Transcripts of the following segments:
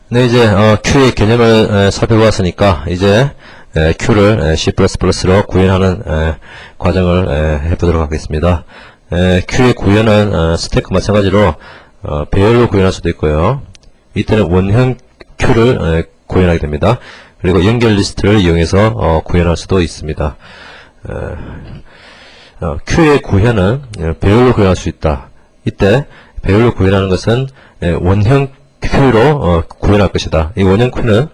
네, 이제 Q의 개념을 살펴보았으니까 이제 Q를 C++로 구현하는 과정을 해보도록 하겠습니다. Q의 구현은 스태크 마찬가지로 배열로 구현할 수도 있고요. 이때는 원형 Q를 구현하게 됩니다. 그리고 연결 리스트를 이용해서 구현할 수도 있습니다. Q의 구현은 배열로 구현할 수 있다. 이때 배열로 구현하는 것은 원형 Q로 구현할 것이다. 이 원형 Q는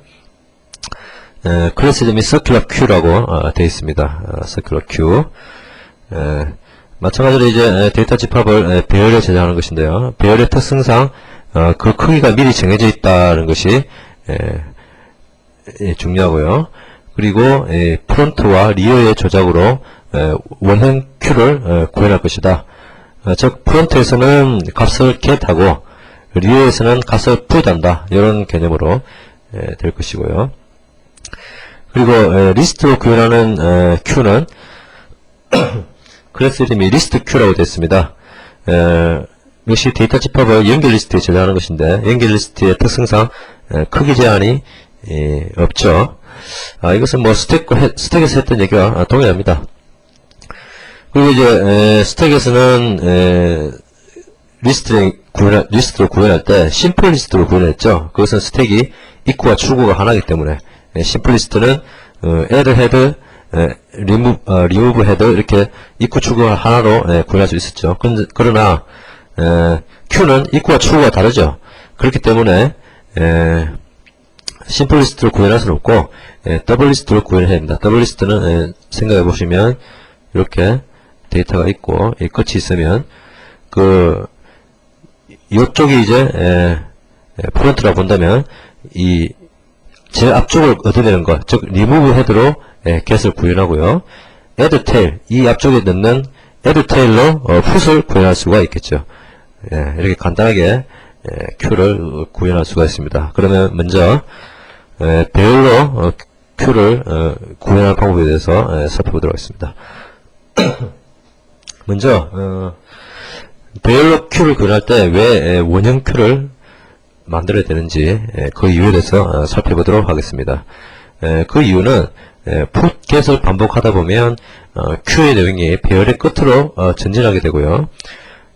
클래스 이름이 Circular Q라고 되어 있습니다. Circular Q. 마찬가지로 이제 데이터 집합을 배열에 저장하는 것인데요. 배열의 특성상 그 크기가 미리 정해져 있다는 것이 중요하고요. 그리고 프론트와 리어의 조작으로 원형 Q를 구현할 것이다. 즉 프론트에서는 값을 get하고 리어에서는 값을 put한다. 이런 개념으로 될 것이고요. 그리고 리스트로 구현하는 Q는 클래스 이름이 리스트 Q라고 되어 있습니다. 역시 데이터 집합을 연결 리스트에 저장하는 것인데 연결 리스트의 특성상 크기 제한이 없죠. 이것은 뭐 스택에서 했던 얘기와 동일합니다. 그리고 이제 스택에서는 리스트로 구현할 때 심플 리스트로 구현했죠. 그것은 스택이 입구와 출구가 하나이기 때문에 심플 리스트는 add head, remove head 이렇게 입구 출구가 하나로 구현할 수 있었죠. 그러나 Q는 입구와 출구가 다르죠. 그렇기 때문에 심플 리스트로 구현할 수는 없고 더블 리스트로 구현해야 됩니다. 더블 리스트는 생각해 보시면 이렇게 데이터가 있고 이 끝이 있으면 이쪽이 이제 프론트라고 본다면 이 제일 앞쪽을 얻어내는 것, 즉 remove head로 get을 구현하고요. add tail, 이 앞쪽에 넣는 add tail로 put을 구현할 수가 있겠죠. 이렇게 간단하게 Q를 구현할 수가 있습니다. 그러면 먼저 배열로 Q를 구현하는 방법에 대해서 살펴보도록 하겠습니다. 먼저 배열로 Q를 구현할 때 왜 원형 Q를 만들어야 되는지 그 이유에 대해서 살펴보도록 하겠습니다. 그 이유는 put, get을 반복하다 보면 Q의 내용이 배열의 끝으로 전진하게 되고요.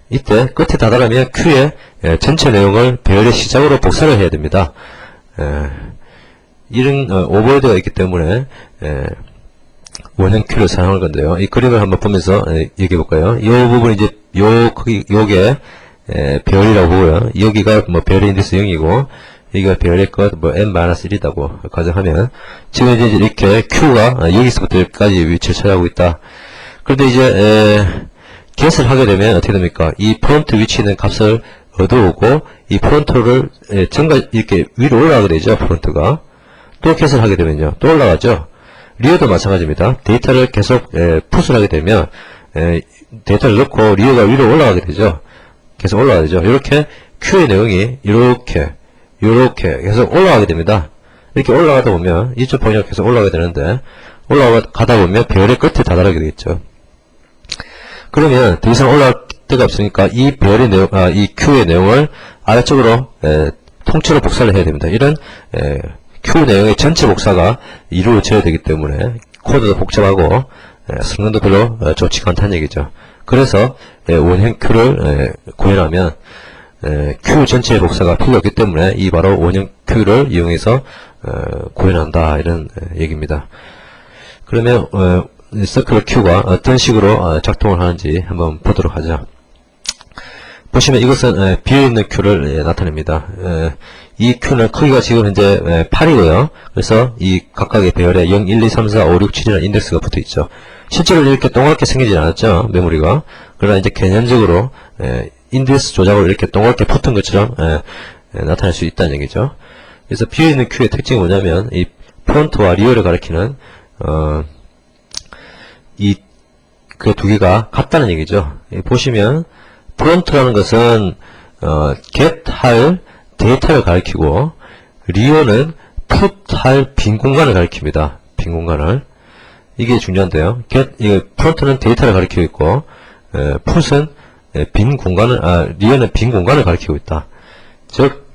이때 끝에 다다르면 Q의 전체 내용을 배열의 시작으로 복사를 해야 됩니다. 이런 오버헤드가 있기 때문에 원형 Q를 사용할 건데요. 이 그림을 한번 보면서 얘기해 볼까요? 이 부분 이제 요게 배열이라고 보고요. 여기가 뭐 배열의 인덱스 0이고 여기가 배열의 것 뭐 n-1이라고 가정하면 지금 이제 이렇게 Q가 여기서부터 여기까지 위치를 차지하고 있다. 그런데 이제 get을 하게 되면 어떻게 됩니까? 이 프론트 위치에 있는 값을 얻어오고 이 프론트를 이렇게 위로 올라가게 되죠. 프론트가 또 get을 하게 되면요 또 올라가죠. 리어도 마찬가지입니다. 데이터를 계속 풋을 하게 되면 데이터를 넣고 리어가 위로 올라가게 되죠. 계속 올라가게 되죠. 이렇게 Q의 내용이 이렇게 계속 올라가게 됩니다. 이렇게 올라가다 보면 이쪽 방향으로 계속 올라가게 되는데 올라가다 보면 배열의 끝에 다다르게 되겠죠. 그러면 더 이상 올라갈 데가 없으니까 이 배열의 내용, 이 Q의 내용을 아래쪽으로 통째로 복사를 해야 됩니다. 이런 Q 내용의 전체 복사가 이루어져야 되기 때문에 코드도 복잡하고 성능도 별로 좋지가 않다는 얘기죠. 그래서 원형 Q를 구현하면 Q 전체의 복사가 필요 없기 때문에 이 바로 원형 Q를 이용해서 구현한다 이런 얘기입니다. 그러면 Circular Q가 어떤 식으로 작동을 하는지 한번 보도록 하죠. 보시면 이것은 비어있는 Q를 나타냅니다. 이 Q는 크기가 지금 현재 8이고요. 그래서 이 각각의 배열에 0, 1, 2, 3, 4, 5, 6, 7이라는 인덱스가 붙어 있죠. 실제로 이렇게 동그랗게 생기진 않았죠. 메모리가. 그러나 이제 개념적으로 인덱스 조작으로 이렇게 동그랗게 붙은 것처럼 나타낼 수 있다는 얘기죠. 그래서 비어있는 Q의 특징이 뭐냐면 이 프론트와 리어를 가리키는 이 그 두 개가 같다는 얘기죠. 보시면 프론트라는 것은 get할 데이터를 가리키고 리어는 put할 빈 공간을 가리킵니다. 빈 공간을. 이게 중요한데요. 프론트는 데이터를 가리키고 있고 put은 빈 공간을 리어는 빈 공간을 가리키고 있다. 즉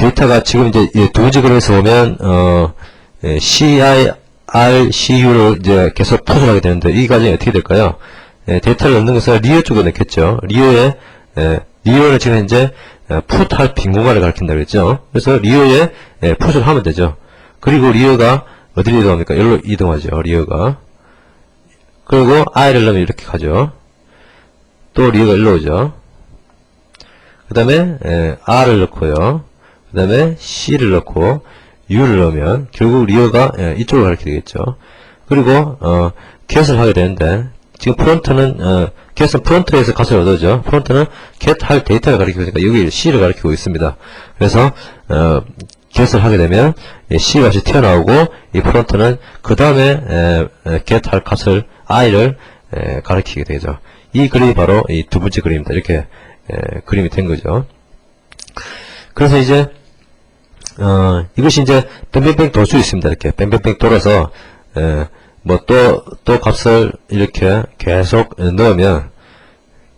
데이터가 지금 이제 두 번째 그림에서 보면 CIR, CU를 이제 계속 푸시를 하게 되는데 이 과정이 어떻게 될까요? 데이터를 넣는 것을 리어 쪽에 넣겠죠. 리어는 지금 현재 풋할 빈 공간을 가리킨다 그랬죠. 그래서 리어에 풋을 하면 되죠. 그리고 리어가 어디로 이동합니까? 여기로 이동하죠. 리어가. 그리고 I를 넣으면 이렇게 가죠. 또 리어가 일로 오죠. 그 다음에 R을 넣고요. 그 다음에 C를 넣고 U를 넣으면 결국 리어가 이쪽으로 가리게 되겠죠. 그리고 get을 하게 되는데 지금 프론트는 get은 프론트에서 값을 얻어죠. 프론트는 get 할 데이터를 가리키고 있으니까 여기 C를 가리키고 있습니다. 그래서 get을 하게 되면 C 값이 튀어나오고 이 프론트는 그 다음에 get 할 값을 I를 가리키게 되죠. 이 그림이 바로 이 두 번째 그림입니다. 이렇게 그림이 된 거죠. 그래서 이제 이것이 이제 뺑뺑뺑 돌 수 있습니다. 이렇게 뺑뺑뺑 돌아서 뭐 또 값을 이렇게 계속 넣으면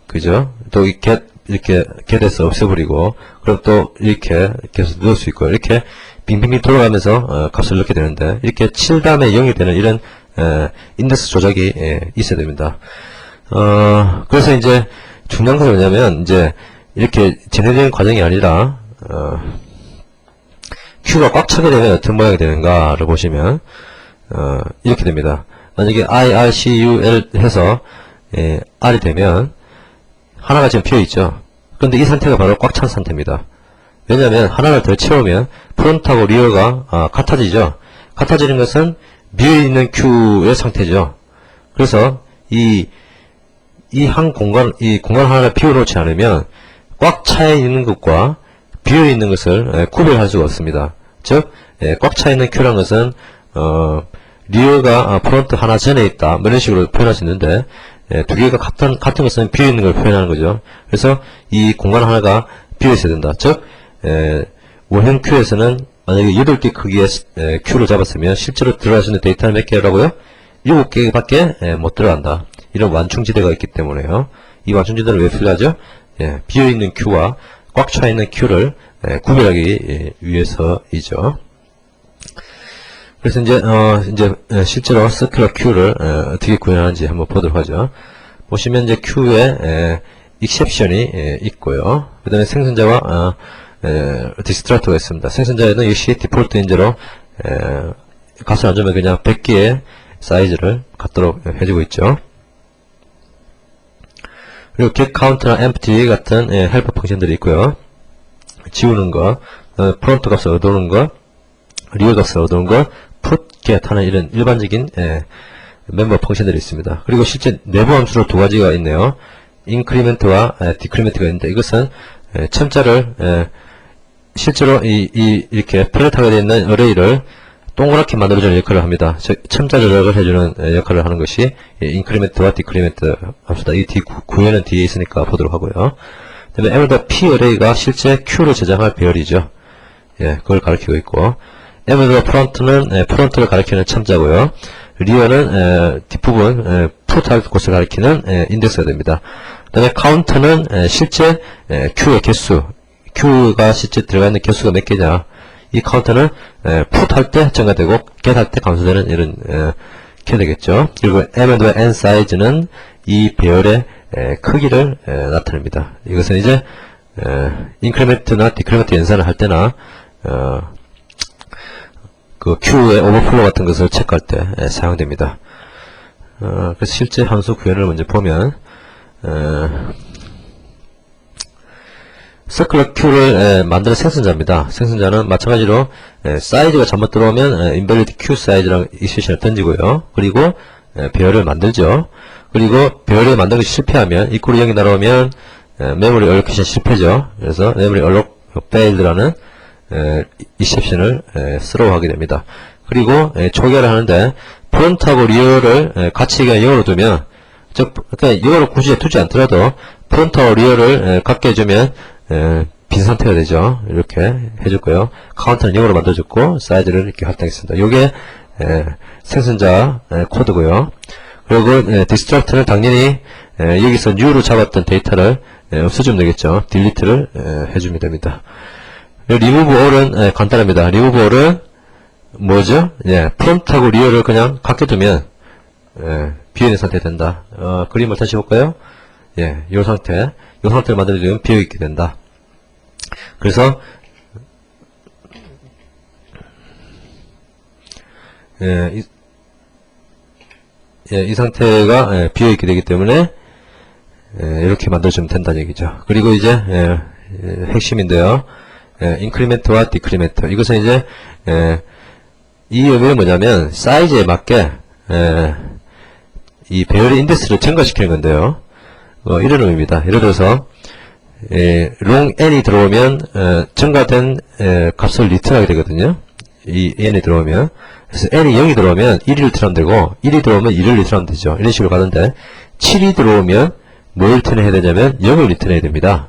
그죠? 또 이 get 이렇게 get에서 없애버리고 그럼 또 이렇게 계속 넣을 수 있고 이렇게 빙빙빙 돌아가면서 값을 넣게 되는데 이렇게 7 다음에 0이 되는 이런 인덱스 조작이 있어야 됩니다. 그래서 이제 중요한 것은 뭐냐면 이제 이렇게 진행되는 과정이 아니라 Q가 꽉 차게 되면 어떤 모양이 되는가를 보시면 이렇게 됩니다. 만약에 I, R, C, U, L 해서 R이 되면 하나가 지금 비어있죠. 그런데 이 상태가 바로 꽉 찬 상태입니다. 왜냐하면 하나를 더 채우면 프론트하고 리어가 같아지죠. 같아지는 것은 비어있는 Q의 상태죠. 그래서 이 공간 하나를 비워놓지 않으면 꽉 차 있는 것과 비어있는 것을 구별할 수가 없습니다. 즉, 꽉 차 있는 Q라는 것은 리어가 프론트 하나 전에 있다 뭐 이런 식으로 표현할 수 있는데 두 개가 같은 것은 비어있는 걸 표현하는 거죠. 그래서 이 공간 하나가 비어있어야 된다. 즉 원형 Q에서는 만약에 8개 크기의 Q를 잡았으면 실제로 들어갈 수 있는 데이터는 몇 개라고요? 7개밖에 못 들어간다. 이런 완충지대가 있기 때문에요. 이 완충지대는 왜 필요하죠? 비어있는 Q와 꽉 차있는 Q를 구별하기 위해서이죠. 그래서 이제 실제로 서큘러 Q를 어떻게 구현하는지 한번 보도록 하죠. 보시면 이제 Q에 exception이 있고요. 그 다음에 생성자와 디스트랙터가 있습니다. 생성자에는 역시 디폴트 인재로 값을 안 주면 그냥 100개의 사이즈를 갖도록 해주고 있죠. 그리고 getCount나 empty 같은 헬퍼 펑션들이 있고요. 지우는 거, 프론트 값을 얻어오는 거, 리어 값을 얻어오는 거, put, get 하는 이런 일반적인 멤버 펑션들이 있습니다. 그리고 실제 내부 함수로 두 가지가 있네요. increment와 decrement가 있는데 이것은 첨자를 실제로 이렇게 플랫하게 되어 있는 어레이를 동그랗게 만들어주는 역할을 합니다. 즉 첨자 조작을 해주는 역할을 하는 것이 increment와 decrement 함수다. 이 구현은 뒤에 있으니까 보도록 하고요. 그 다음에 m과 p 어레이가 실제 q를 저장할 배열이죠. 그걸 가리키고 있고 m과 프론트는 프론트를 가리키는 첨자고요. 리어는 뒷부분 put할 곳을 가리키는 인덱스가 됩니다. 그 다음에 count는 실제 q의 개수, q가 실제 들어가 있는 개수가 몇 개냐, 이 카운터는 put 할 때 증가되고 get 할 때 감소되는 이런 게 되겠죠. 그리고 m과 n 사이즈는 이 배열의 크기를 나타냅니다. 이것은 이제 increment나 decrement 연산을 할 때나 그 Q의 오버플로 같은 것을 체크할 때 사용됩니다. 그래서 실제 함수 구현을 먼저 보면 서큘러 Q를 만드는 생성자입니다. 생성자는 마찬가지로 사이즈가 잘못 들어오면 invalid Q 사이즈라는 익스프레션을 던지고요. 그리고 배열을 만들죠. 그리고 배열을 만든 것이 실패하면 equal 0이 날아오면 memory allocation 실패죠. 그래서 memory alloc failed라는 exception을 throw 하게 됩니다. 그리고 초기화를 하는데 프론트하고 리어를 같이 그냥 0으로 두면, 즉 그러니까 0으로 굳이 두지 않더라도 프론트하고 리어를 같게 해주면 빈 상태가 되죠. 이렇게 해줄 거예요. 카운트는 0으로 만들어줬고 사이즈를 이렇게 할당했습니다. 요게 생성자 코드고요. 그리고 디스트랙트는 당연히 여기서 new로 잡았던 데이터를 없애주면 되겠죠. 딜리트를 해주면 됩니다. remove all은 간단합니다. remove all은 뭐죠? 예, 프론트하고 리어를 그냥 같게 두면 비어있는 상태 된다. 그림을 다시 볼까요? 예, 요 상태를 만들어주면 비어있게 된다. 그래서 이 상태가 비어있게 되기 때문에 이렇게 만들어주면 된다는 얘기죠. 그리고 이제 핵심인데요. 인크리멘트와 디크리멘트. 이것은 이제 이 의미는 뭐냐면 사이즈에 맞게 이 배열의 인덱스를 증가시키는 건데요. 이런 의미입니다. 예를 들어서 long n이 들어오면 증가된 값을 리턴하게 되거든요. 이 n이 들어오면. 그래서 n이 0이 들어오면 1을 리턴하면 되고 1이 들어오면 2를 리턴하면 되죠. 이런 식으로 가는데 7이 들어오면 뭘 리턴해야 되냐면 0을 리턴해야 됩니다.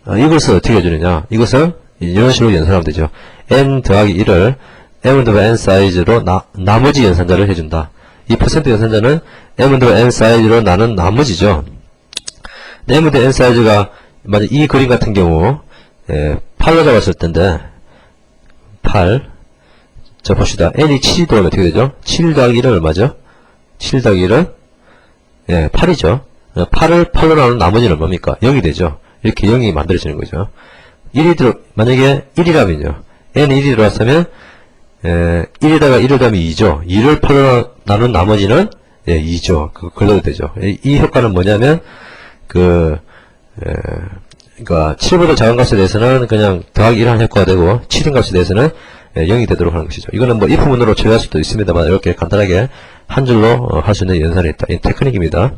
이것을 어떻게 해주느냐. 이것을 이런 식으로 연산하면 되죠. n 더하기 1을 m-n 사이즈로 나머지 연산자를 해준다. 이 퍼센트 연산자는 m-n 사이즈로 나눈 나머지죠. m-n 사이즈가 만약 이 그림 같은 경우 8로 잡았을 텐데 8 자 봅시다. n이 7이 들어오면 어떻게 되죠? 7 더하기 1은 얼마죠? 7 더하기 1은 8이죠. 8을 8로 나눈 나머지는 뭡니까? 0이 되죠. 이렇게 0이 만들어지는 거죠. 만약에 1이라면요. n이 1이 들어왔으면 1에다가 1을 더하면 2죠. 2를 8로 나눈 나머지는 2죠. 그걸로 되죠. 이 효과는 뭐냐면 그러니까 7보다 작은 값에 대해서는 그냥 더하기 1 하는 효과가 되고 7인 값에 대해서는 0이 되도록 하는 것이죠. 이거는 뭐 if문으로 처리할 수도 있습니다만 이렇게 간단하게 한 줄로 할 수 있는 연산이 있다. 이 테크닉입니다.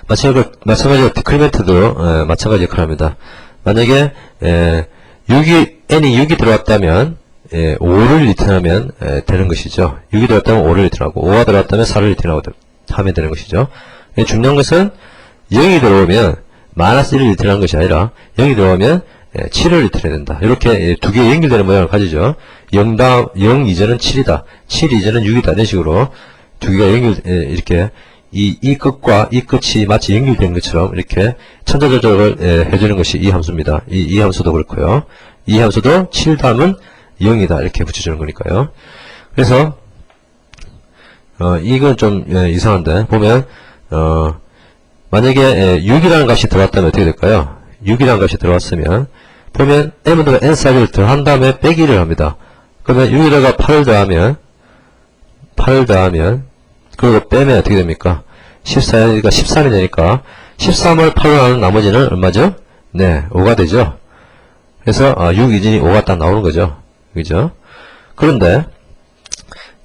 마찬가지로 디크리멘트도 마찬가지 역할을 합니다. 만약에 n이 6이 들어왔다면 5를 리턴하면 되는 것이죠. 6이 들어왔다면 5를 리턴하고 5가 들어왔다면 4를 리턴하고 하면 되는 것이죠. 중요한 것은 0이 들어오면 마이너스 1을 리턴하는 것이 아니라 0이 들어오면 7을 리턴해야 된다. 이렇게 두 개의 연결되는 모양을 가지죠. 0 이전은 7이다. 7 이전은 6이다. 이런 식으로 두 개가 이렇게 이 끝과 이 끝이 마치 연결된 것처럼 이렇게 천자조절을 해주는 것이 이 함수입니다. 이 함수도 그렇고요. 이 함수도 7 다음은 0이다. 이렇게 붙여주는 거니까요. 그래서 이건 좀 이상한데 보면 만약에 6이라는 값이 들어왔다면 어떻게 될까요? 6이라는 값이 들어왔으면 보면 m-n 사이즈를 더한 다음에 빼기를 합니다. 그러면 6에다가 8을 더하면 그리고 빼면 어떻게 됩니까? 14가 13이 되니까 13을 8로 나눈 나머지는 얼마죠? 네, 5가 되죠. 그래서 6 이전이 5가 딱 나오는 거죠. 그죠? 그런데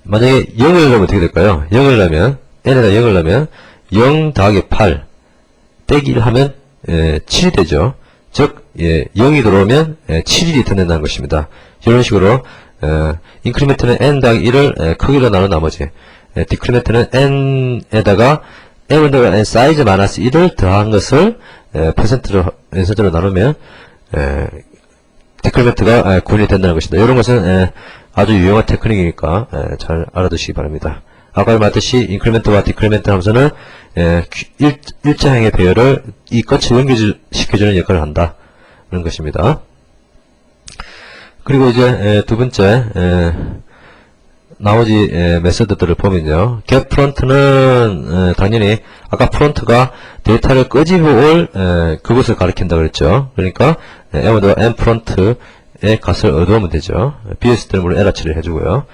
만약에 0을 넣으면 어떻게 될까요? 0을 넣으면 n에다 0을 넣으면 0 더하기 8 빼기 1 하면 7이 되죠. 즉 0이 들어오면 7이 리턴된다는 것입니다. 이런 식으로 인크리멘트는 n 더하기 1을 크기로 나눈 나머지 디크리멘트는 n에다가 m-n 사이즈 마이너스 1을 더한 것을 퍼센트로 나누면 디크리멘트가 구현이 된다는 것입니다. 이런 것은 아주 유용한 테크닉이니까 잘 알아두시기 바랍니다. 아까 말했듯이 인크리멘트와 디크리멘트 함수는 일자형의 배열을 이 끝을 연결시켜주는 역할을 한다. 그런 것입니다. 그리고 이제 두 번째 나머지 메서드들을 보면요. get 프론트는 당연히 아까 프론트가 데이터를 끄집어 올 그것을 가리킨다 그랬죠. 그러니까 m 프론트의 값을 얻어오면 되죠. BS 때문에 에러 처리를 해주고요.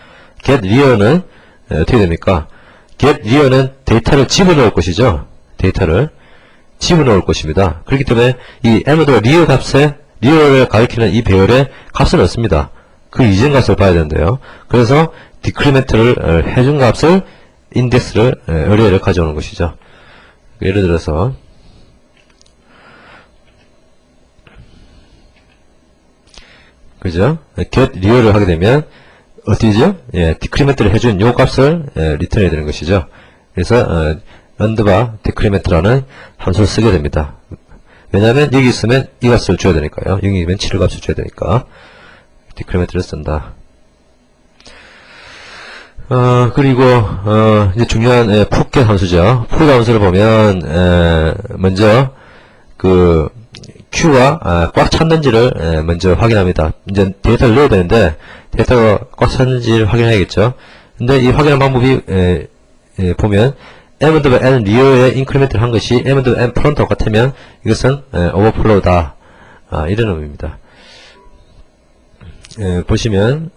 get rear는 어떻게 됩니까? get rear는 데이터를 집어넣을 것이죠. 데이터를 집어넣을 것입니다. 그렇기 때문에 이 m-rear 값에 rear을 가리키는 이 배열의 값을 얻습니다. 그 이전 값을 봐야 되는데요. 그래서 디크리멘트를 해준 값을 인덱스를 어레이를 가져오는 것이죠. 예를 들어서 그죠? get rear를 하게 되면 어디죠? 디크리멘트를 해준 요 값을 리턴해야 되는 것이죠. 그래서 underbar decrement라는 함수를 쓰게 됩니다. 왜냐하면 여기 있으면 이 값을 줘야 되니까요. 여기면 7을 값을 줘야 되니까 디크리멘트를 쓴다. 그리고 이제 중요한 풋get 함수죠. 풋get 함수를 보면 먼저 그 Q가 꽉 찼는지를 먼저 확인합니다. 이제 데이터를 넣어야 되는데 데이터가 꽉 찼는지를 확인해야겠죠. 근데 이 확인하는 방법이 보면 m&n 리어에 인크리멘트를 한 것이 m&n 프론트와 같으면 이것은 오버플로우다. 이런 의미입니다. 보시면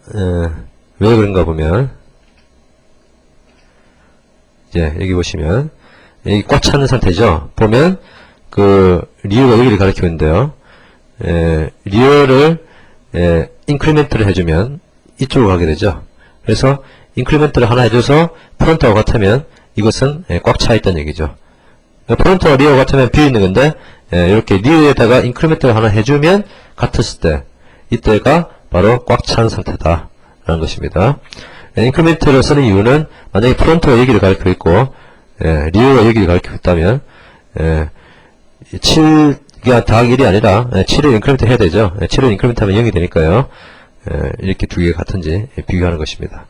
왜 그런가 보면 여기 보시면 여기 꽉 차는 상태죠. 보면 그 리어가 여기를 가리키고 있는데요. 리어를 인크리멘트를 해주면 이쪽으로 가게 되죠. 그래서 인크리멘트를 하나 해줘서 프론트와 같으면 이것은 꽉 차 있다는 얘기죠. 프론트와 리어가 같으면 비어있는 건데 이렇게 리어에다가 인크리멘트를 하나 해주면 같았을 때 이때가 바로 꽉 찬 상태다 라는 것입니다. 인크리멘트를 쓰는 이유는 만약에 프론트가 여기를 가리키고 있고 리어가 여기를 가리키고 있다면 7가 더하기 1이 아니라 7을 인크리멘트 해야 되죠. 7을 인크리멘트 하면 0이 되니까요. 이렇게 두 개가 같은지 비교하는 것입니다.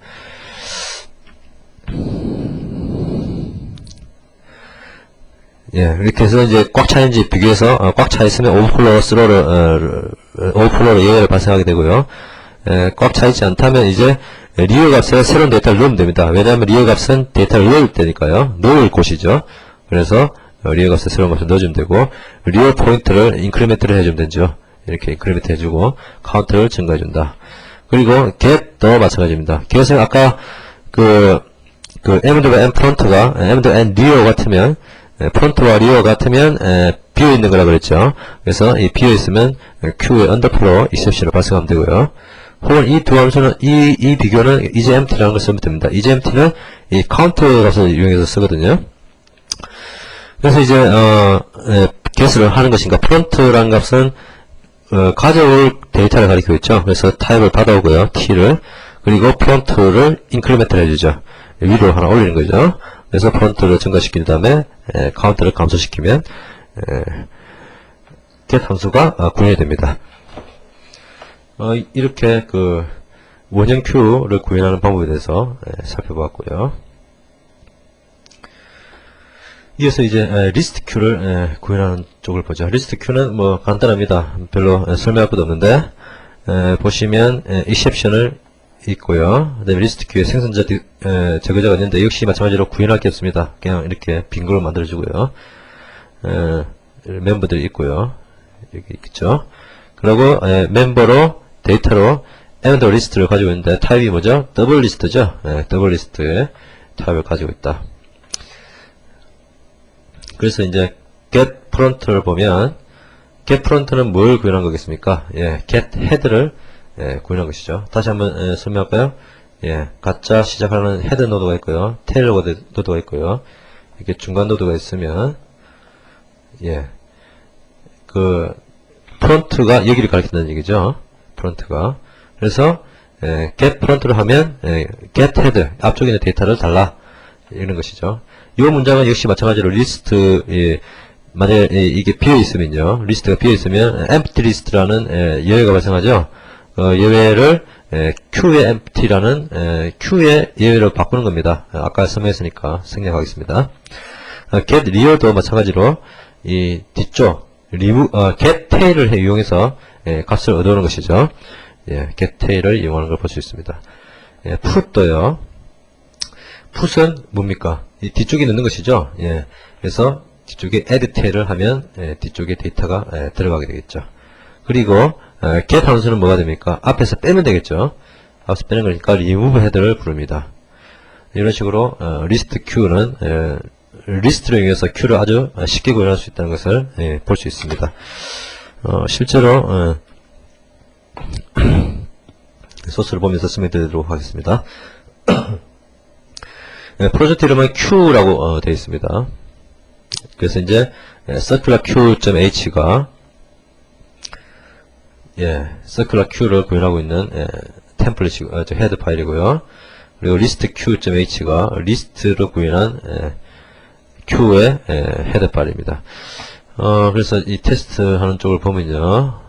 이렇게 해서 이제 꽉 차인지 비교해서 꽉 차 있으면 오버플로우로 예외를 발생하게 되고요. 꽉 차 있지 않다면 이제 리어 값에 새로운 데이터를 넣으면 됩니다. 왜냐하면 리어 값은 데이터를 넣을 때니까요. 넣을 곳이죠. 그래서 리어 값에 새로운 값을 넣어주면 되고 리어 포인트를 인크리멘트를 해주면 되죠. 이렇게 인크리멘트 해주고 카운트를 증가해준다. 그리고 get도 마찬가지입니다. get은 아까 그 m&n 프론트가 m&n 리어 같으면 프론트와 리어 같으면 비어있는 거라 그랬죠. 그래서 이 비어있으면 Q의 underflow exception을 발생하면 되고요. 혹은 이 두 함수는 이 비교는 isEmpty라는 걸 쓰면 됩니다. isEmpty는 이 count 값을 이용해서 쓰거든요. 그래서 이제 get을 하는 것인가, 프론트라는 값은 가져올 데이터를 가리키고 있죠. 그래서 타입을 받아오고요, t를. 그리고 프론트를 인크리멘트를 해주죠. 위로 하나 올리는 거죠. 그래서 프론트를 증가시킨 다음에 카운트를 감소시키면 get 함수가 구현이 됩니다. 이렇게 그 원형 Q를 구현하는 방법에 대해서 살펴보았고요. 이어서 이제 리스트 Q를 구현하는 쪽을 보죠. 리스트 Q는 뭐 간단합니다. 별로 설명할 것도 없는데 보시면 exception을 있고요. 그다음에 리스트 Q에 생성자 제거자가 있는데 역시 마찬가지로 구현할 게 없습니다. 그냥 이렇게 빈 걸로 만들어주고요. 멤버들이 있고요. 여기 있죠. 그리고 멤버로 데이터로 and 리스트를 가지고 있는데 타입이 뭐죠? 더블 리스트죠. 더블 리스트의 타입을 가지고 있다. 그래서 이제 get front를 보면 get front는 뭘 구현한 거겠습니까? get head를 구현한 것이죠. 다시 한번 설명할까요? 가짜 시작하는 헤드 노드가 있고요. 테일 노드가 있고요. 이렇게 중간 노드가 있으면 그 프론트가 여기를 가리킨다는 얘기죠. 프론트가. 그래서 get front를 하면 get head 앞쪽에 있는 데이터를 달라 이런 것이죠. 이 문장은 역시 마찬가지로 리스트 만약에 이게 비어 있으면요. 리스트가 비어 있으면 empty list라는 예외가 발생하죠. 예외를 Q의 empty라는 Q의 예외로 바꾸는 겁니다. 아까 설명했으니까 생략하겠습니다. get rear도 마찬가지로 이 뒤쪽 get tail을 이용해서 값을 얻어오는 것이죠. get tail을 이용하는 걸 볼 수 있습니다. put도요. put은 뭡니까? 이 뒤쪽에 넣는 것이죠. 그래서 뒤쪽에 add tail을 하면 뒤쪽에 데이터가 들어가게 되겠죠. 그리고 get 함수는 뭐가 됩니까? 앞에서 빼면 되겠죠. 앞에서 빼는 거니까 remove head를 부릅니다. 이런 식으로 list Q는 리스트를 이용해서 Q를 아주 쉽게 구현할 수 있다는 것을 볼 수 있습니다. 실제로 소스를 보면서 설명드리도록 하겠습니다. 프로젝트 이름은 Q라고 되어 있습니다. 그래서 이제 circular Q.h가 circular Q를 구현하고 있는 템플릿이 헤드 파일이고요. 그리고 list Q.h가 리스트를 구현한 Q의 헤드 파일입니다. 그래서 이 테스트 하는 쪽을 보면요.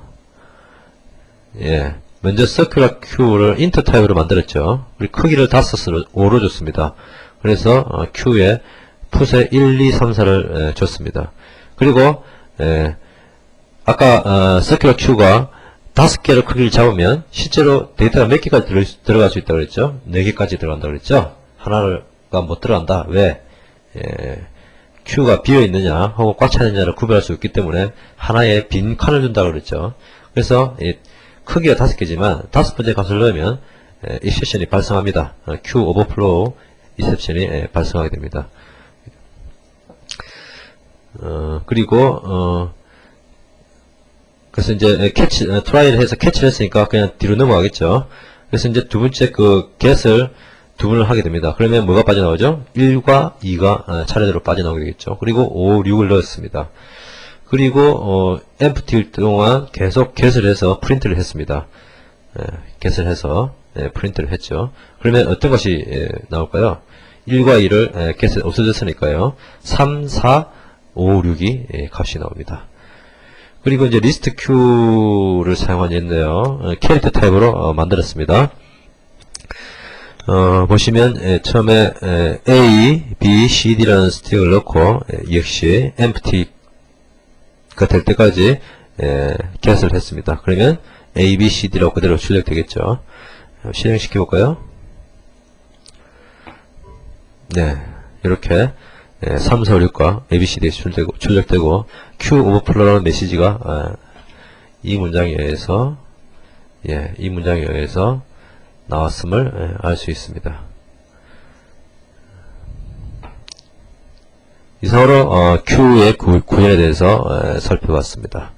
먼저 circular Q를 int 타입으로 만들었죠. 우리 크기를 5로 줬습니다. 그래서 Q에 put에 1, 2, 3, 4를 줬습니다. 그리고 아까 서큘러 Q가 5개로 크기를 잡으면 실제로 데이터가 몇 개까지 들어갈 수 있다고 그랬죠? 4개까지 들어간다고 그랬죠? 하나가 못 들어간다. 왜? Q가 비어 있느냐 혹은 꽉 차 있느냐를 구별할 수 있기 때문에 하나의 빈 칸을 준다고 그랬죠. 그래서 크기가 5개지만 5번째 값을 넣으면 exception이 발생합니다. Q overflow exception이 발생하게 됩니다. 그리고 그래서 이제 트라이를 해서 캐치를 했으니까 그냥 뒤로 넘어가겠죠. 그래서 이제 두 번째 그 get을 두 번을 하게 됩니다. 그러면 뭐가 빠져나오죠? 1과 2가 차례대로 빠져나오게 되겠죠. 그리고 5, 6을 넣었습니다. 그리고 empty일 동안 계속 get을 해서 프린트를 했습니다. get을 해서 프린트를 했죠. 그러면 어떤 것이 나올까요? 1과 2를 get에 없어졌으니까요. 3, 4, 5, 6이 값이 나옵니다. 그리고 이제 리스트 Q를 사용한 예인데요. 캐릭터 타입으로 만들었습니다. 보시면 처음에 A, B, C, D라는 스틱을 넣고 역시 empty가 될 때까지 get을 했습니다. 그러면 A, B, C, D라고 그대로 출력되겠죠. 실행시켜 볼까요? 네, 이렇게 3, 4, 5, 6과 ABCD에 출력되고 Q 오버플로우라는 메시지가 이 문장에 의해서 나왔음을 알 수 있습니다. 이상으로 Q의 구현에 대해서 살펴봤습니다.